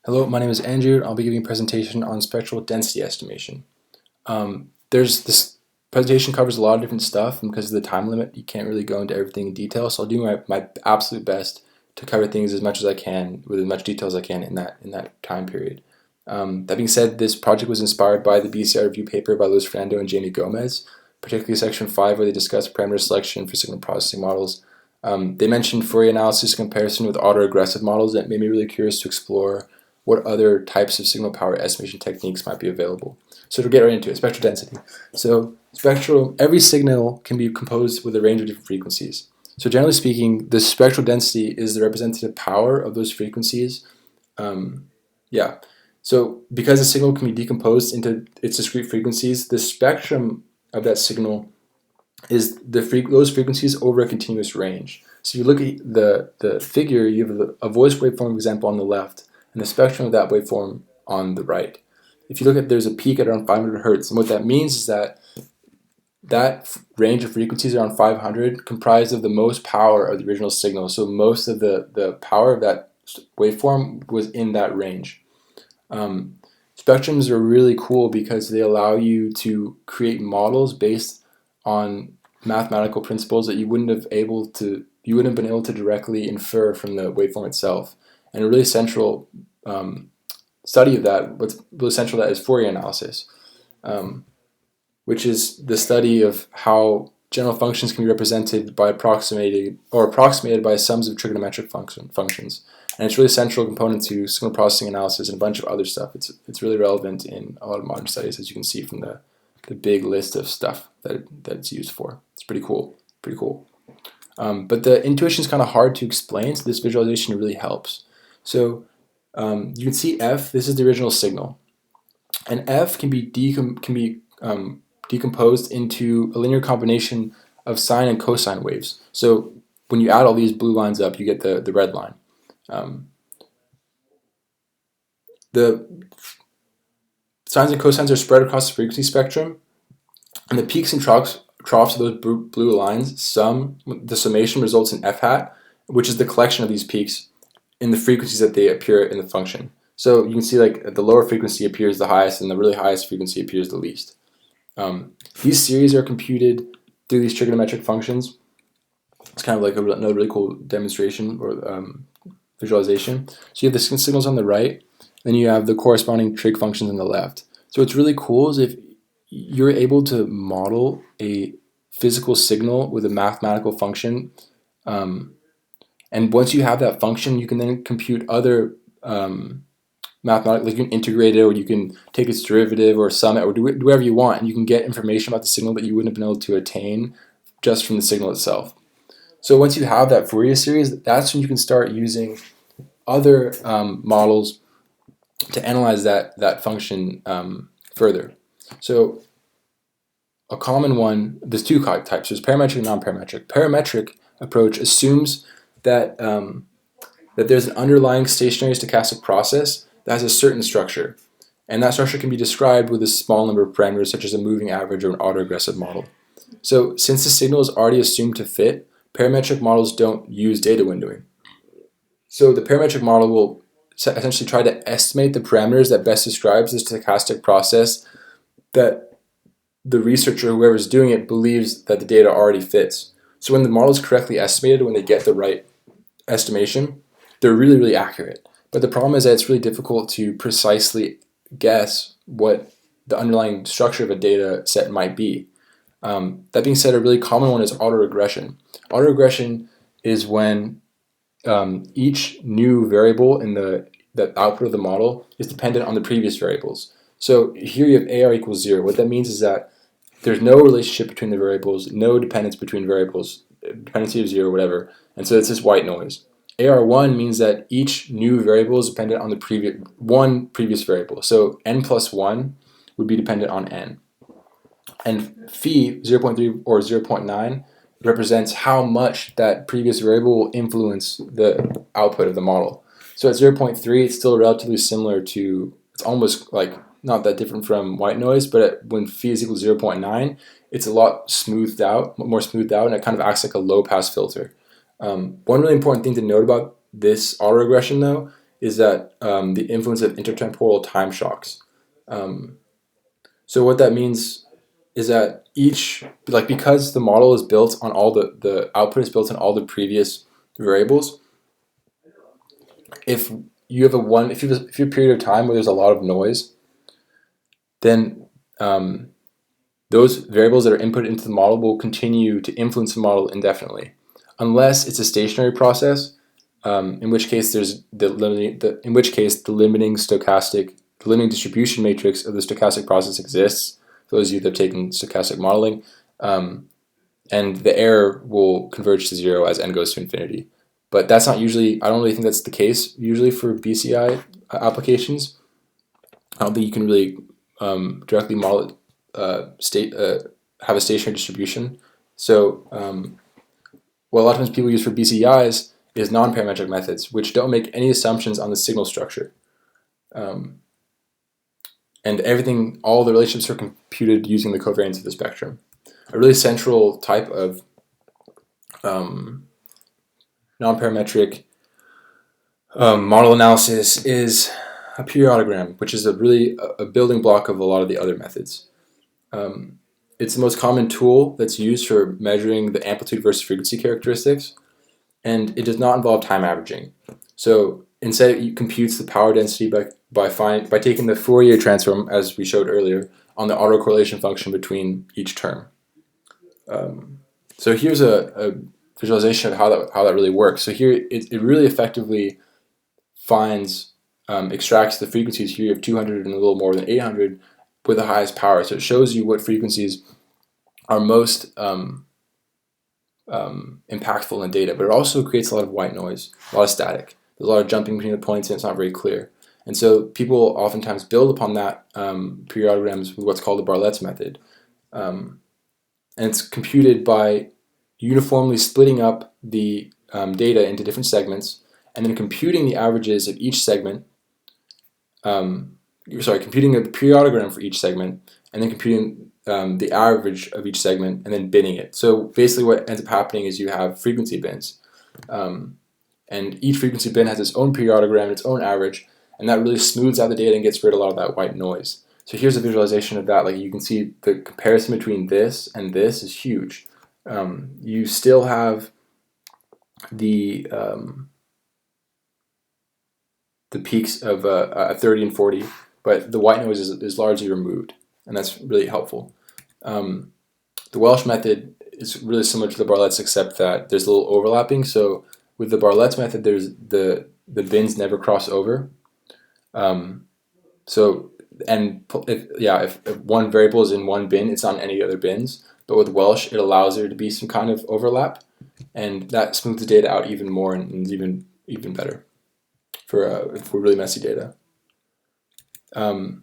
Hello, my name is Andrew. I'll be giving a presentation on spectral density estimation. This presentation covers a lot of different stuff, and because of the time limit, you can't really go into everything in detail. So I'll do my absolute best to cover things as much as I can with as much detail as I can in that time period. That being said, this project was inspired by the BCI review paper by Luis Fernando and Jamie Gomez, particularly section 5 where they discuss parameter selection for signal processing models. They mentioned Fourier analysis comparison with autoregressive models that made me really curious to explore what other types of signal power estimation techniques might be available. So to get right into it, spectral density. So every signal can be composed with a range of different frequencies. So generally speaking, the spectral density is the representative power of those frequencies. So because a signal can be decomposed into its discrete frequencies, the spectrum of that signal is those frequencies over a continuous range. So if you look at the figure, you have a voice waveform example on the left, and the spectrum of that waveform on the right. If you look at, there's a peak at around 500 hertz, and what that means is that range of frequencies around 500 comprised of the most power of the original signal. So most of the power of that waveform was in that range. Spectrums are really cool because they allow you to create models based on mathematical principles that you wouldn't have been able to directly infer from the waveform itself. And a really central study of that, what's really central to that is Fourier analysis, which is the study of how general functions can be represented by approximated by sums of trigonometric functions. And it's really a central component to signal processing analysis and a bunch of other stuff. It's really relevant in a lot of modern studies, as you can see from the big list of stuff that it's used for. It's pretty cool. But the intuition is kind of hard to explain, so this visualization really helps. So you can see F. This is the original signal, and F can be decomposed into a linear combination of sine and cosine waves. So when you add all these blue lines up, you get the red line. The sines and cosines are spread across the frequency spectrum, and the peaks and troughs of those blue lines, the summation results in F hat, which is the collection of these peaks in the frequencies that they appear in the function. So you can see like at the lower frequency appears the highest, and the really highest frequency appears the least. These series are computed through these trigonometric functions. It's kind of like another really cool demonstration or visualization. So you have the signals on the right, then you have the corresponding trig functions on the left. So what's really cool is if you're able to model a physical signal with a mathematical function, and once you have that function, you can then compute other mathematical, like you can integrate it, or you can take its derivative or sum it, or do whatever you want, and you can get information about the signal that you wouldn't have been able to attain just from the signal itself. So once you have that Fourier series, that's when you can start using other models to analyze that function further. So a common one, there's two types. There's parametric and non-parametric. Parametric approach assumes that there's an underlying stationary stochastic process that has a certain structure, and that structure can be described with a small number of parameters such as a moving average or an autoregressive model. So since the signal is already assumed to fit, parametric models don't use data windowing. So the parametric model will essentially try to estimate the parameters that best describes the stochastic process that the researcher, whoever's doing it, believes that the data already fits. So when the model is correctly estimated, when they get the right estimation, they're really, really accurate. But the problem is that it's really difficult to precisely guess what the underlying structure of a data set might be. That being said, a really common one is autoregression. Autoregression is when each new variable in the output of the model is dependent on the previous variables. So here you have AR equals 0. What that means is that there's no relationship between the variables, no dependence between variables, dependency of 0, whatever, and so it's just white noise. AR1 means that each new variable is dependent on the previous variable. So n plus 1 would be dependent on n. And phi, 0.3 or 0.9, represents how much that previous variable will influence the output of the model. So at 0.3, it's still relatively similar to, it's almost like not that different from white noise, but when phi is equal to 0.9, it's a lot more smoothed out, and it kind of acts like a low pass filter. One really important thing to note about this autoregression, though, is that the influence of intertemporal time shocks. So what that means is that because the model is built on the output is built on all the previous variables, if you have if you have a period of time where there's a lot of noise, then those variables that are input into the model will continue to influence the model indefinitely, unless it's a stationary process, in which case the limiting distribution matrix of the stochastic process exists. For those of you that have taken stochastic modeling, and the error will converge to zero as n goes to infinity. But that's not usually. I don't really think that's the case usually for BCI applications. I don't think you can really directly model it, have a stationary distribution. So what a lot of times people use for BCIs is non-parametric methods, which don't make any assumptions on the signal structure. And all the relationships are computed using the covariance of the spectrum. A really central type of non-parametric model analysis is a periodogram, which is a building block of a lot of the other methods. It's the most common tool that's used for measuring the amplitude versus frequency characteristics, and it does not involve time averaging. So instead, it computes the power density by taking the Fourier transform, as we showed earlier, on the autocorrelation function between each term. So here's a visualization of how that really works. So here it really effectively extracts the frequencies. Here you have 200 and a little more than 800 with the highest power. So it shows you what frequencies are most impactful in the data, but it also creates a lot of white noise, a lot of static. There's a lot of jumping between the points, and it's not very clear. And so people oftentimes build upon that periodograms with what's called the Barlett's method. And it's computed by uniformly splitting up the data into different segments and then computing the averages of each segment. Computing the periodogram for each segment and then computing the average of each segment and then binning it. So basically what ends up happening is you have frequency bins. And each frequency bin has its own periodogram, its own average, and that really smooths out the data and gets rid of a lot of that white noise. So here's a visualization of that. Like you can see the comparison between this and this is huge. You still have the peaks of 30 and 40, but the white noise is largely removed, and that's really helpful. The Welsh method is really similar to the Barlett's, except that there's a little overlapping. So with the Barlett's method, there's the bins never cross over. If one variable is in one bin, it's not in any other bins. But with Welsh, it allows there to be some kind of overlap, and that smooths the data out even more and is even better for really messy data. That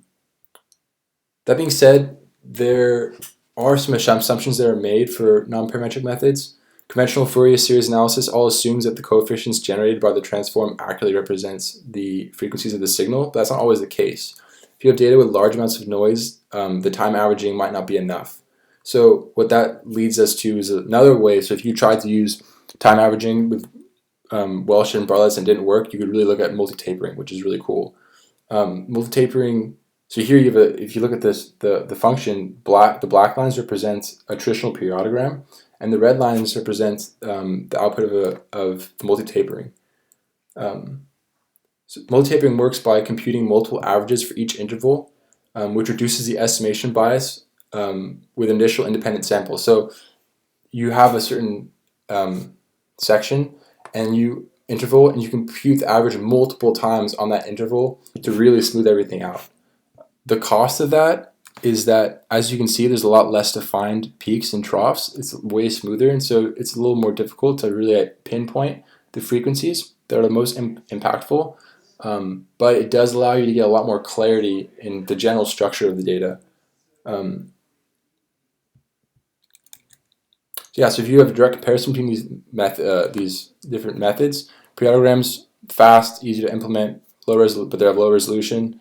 being said, there are some assumptions that are made for non-parametric methods. Conventional Fourier series analysis all assumes that the coefficients generated by the transform accurately represents the frequencies of the signal, but that's not always the case. If you have data with large amounts of noise, the time averaging might not be enough. So what that leads us to is another way. So if you tried to use time averaging with Welsh and Barlett's and didn't work, you could really look at multi-tapering, which is really cool. Multi-tapering. So here you have if you look at this, the function the black lines represent a traditional periodogram, and the red lines represent the output of multi-tapering. So multi-tapering works by computing multiple averages for each interval, which reduces the estimation bias with initial independent samples. So you have a certain section and you compute the average multiple times on that interval to really smooth everything out. The cost of that is that, as you can see, there's a lot less defined peaks and troughs. It's way smoother, and so it's a little more difficult to really pinpoint the frequencies that are the most impactful. But it does allow you to get a lot more clarity in the general structure of the data. So if you have a direct comparison between these different methods, periodograms, fast, easy to implement, but they have low resolution.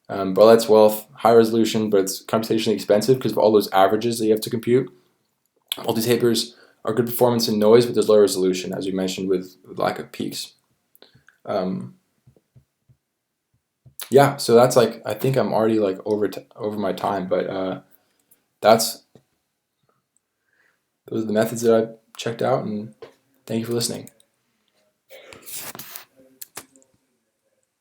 Barlett's Wealth, high resolution, but it's computationally expensive because of all those averages that you have to compute. Multi-tapers are good performance in noise, but there's low resolution, as we mentioned, with lack of peaks. Yeah, so that's like I think I'm already like over my time, but that's those are the methods that I checked out, and thank you for listening.